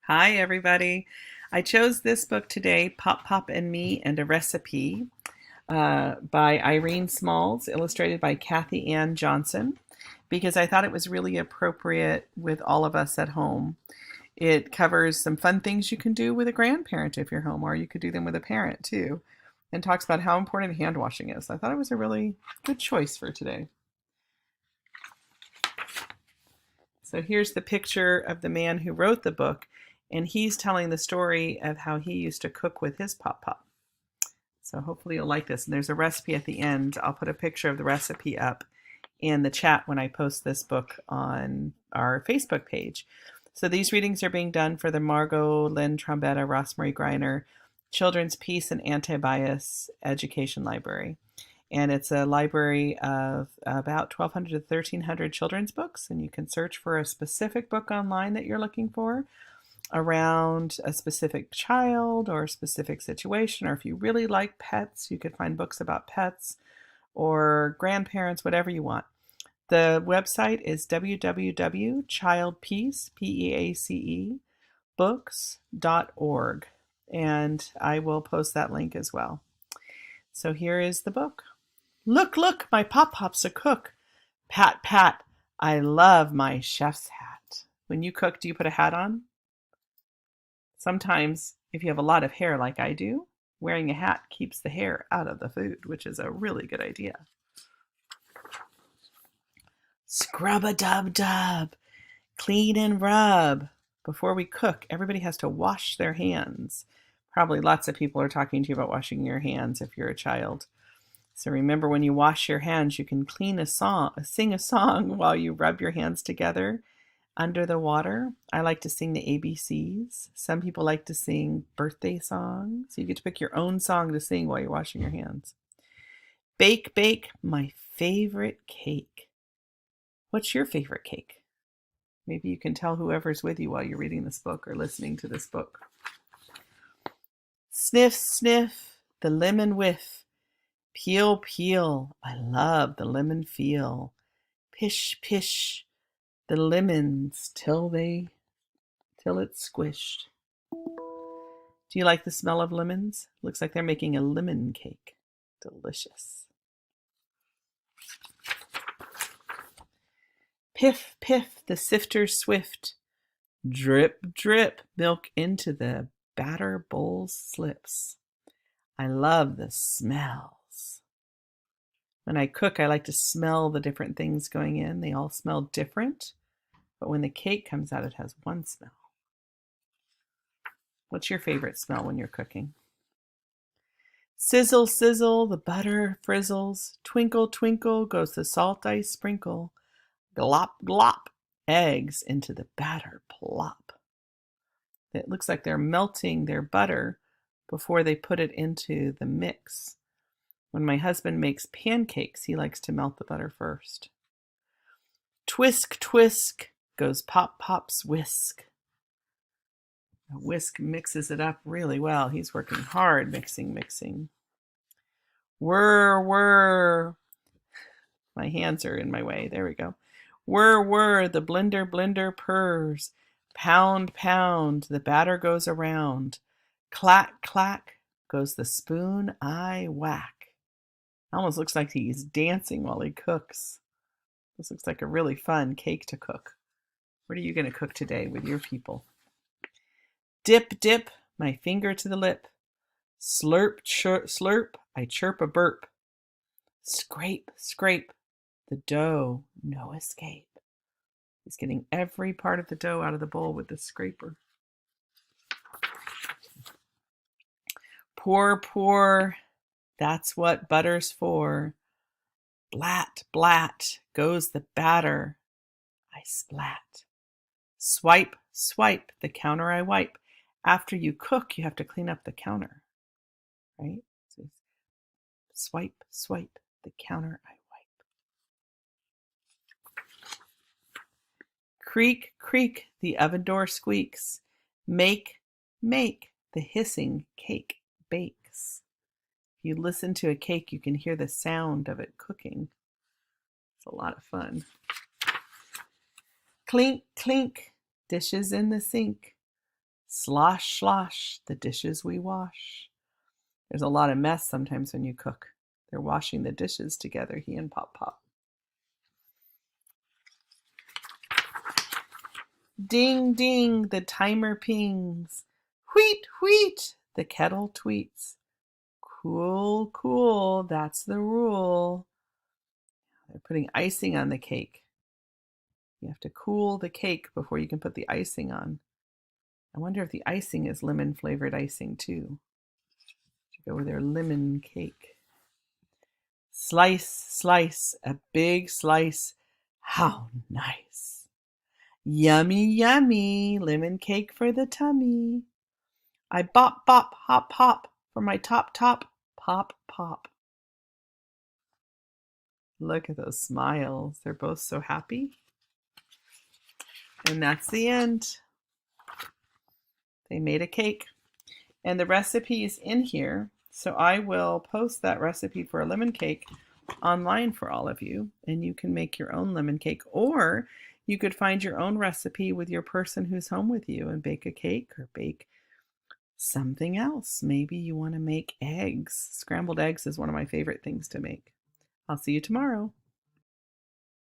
Hi, everybody. I chose this book today, Pop Pop and Me and a Recipe, by Irene Smalls, illustrated by Kathy Ann Johnson, because I thought it was really appropriate with all of us at home. It covers some fun things you can do with a grandparent if you're home, or you could do them with a parent too, and talks about how important hand washing is. I thought it was a really good choice for today. So here's the picture of the man who wrote the book, and he's telling the story of how he used to cook with his Pop Pop. So hopefully you'll like this. And there's a recipe at the end. I'll put a picture of the recipe up in the chat when I post this book on our Facebook page. So these readings are being done for the Margot Lynn Trombetta Rosemary Griner Children's Peace and Anti-Bias Education Library. And it's a library of about 1,200 to 1,300 children's books, and you can search for a specific book online that you're looking for around a specific child or a specific situation, or if you really like pets, you could find books about pets or grandparents, whatever you want. The website is www.childpeace.books.org, and I will post that link as well. So here is the book. Look, look, my Pop-Pop's a cook. Pat, pat, I love my chef's hat. When you cook, do you put a hat on? Sometimes, if you have a lot of hair like I do, wearing a hat keeps the hair out of the food, which is a really good idea. Scrub-a-dub-dub, clean and rub. Before we cook, everybody has to wash their hands. Probably lots of people are talking to you about washing your hands if you're a child. So remember, when you wash your hands, you can sing a song while you rub your hands together under the water. I like to sing the ABCs. Some people like to sing birthday songs. You get to pick your own song to sing while you're washing your hands. Bake, bake, my favorite cake. What's your favorite cake? Maybe you can tell whoever's with you while you're reading this book or listening to this book. Sniff, sniff, the lemon whiff. Peel, peel, I love the lemon feel. Pish, pish, the lemons till it's squished. Do you like the smell of lemons? Looks like they're making a lemon cake. Delicious. Piff, piff, the sifter swift. Drip, drip, milk into the batter bowl slips. I love the smells. When I cook, I like to smell the different things going in. They all smell different, but when the cake comes out, it has one smell. What's your favorite smell when you're cooking? Sizzle, sizzle, the butter frizzles. Twinkle, twinkle, goes the salt ice sprinkle. Glop, glop, eggs into the batter plop. It looks like they're melting their butter before they put it into the mix. When my husband makes pancakes, he likes to melt the butter first. Twisk, twisk, goes Pop Pop's whisk. A whisk mixes it up really well. He's working hard mixing. Whir, whir. My hands are in my way. There we go. Whir, whir, the blender purrs. Pound, pound, the batter goes around. Clack, clack, goes the spoon I whack. Almost looks like he's dancing while he cooks. This looks like a really fun cake to cook. What are you going to cook today with your people? Dip, dip, my finger to the lip. Slurp, slurp, I chirp a burp. Scrape, scrape, the dough, no escape. He's getting every part of the dough out of the bowl with the scraper. Pour, pour, that's what butter's for. Blat, blat, goes the batter. I splat. Swipe, swipe, the counter I wipe. After you cook, you have to clean up the counter, right? So swipe, swipe, the counter I wipe. Creak, creak, the oven door squeaks. Make, make, the hissing cake bakes. If you listen to a cake, you can hear the sound of it cooking. It's a lot of fun. Clink, clink, dishes in the sink. Slosh, slosh, the dishes we wash. There's a lot of mess sometimes when you cook. They're washing the dishes together, he and Pop Pop. Ding, ding, the timer pings. Wheat, wheat, the kettle tweets. Cool, cool, that's the rule. They're putting icing on the cake. You have to cool the cake before you can put the icing on. I wonder if the icing is lemon flavored icing too. To go with their lemon cake. Slice, slice, a big slice. How nice. Yummy, yummy, lemon cake for the tummy. I bop, bop, hop, hop for my top, top, pop, pop. Look at those smiles. They're both so happy. And that's the end. They made a cake. And the recipe is in here. So I will post that recipe for a lemon cake online for all of you. And you can make your own lemon cake. Or you could find your own recipe with your person who's home with you and bake a cake or bake something else. Maybe you want to make eggs. Scrambled eggs is one of my favorite things to make. I'll see you tomorrow.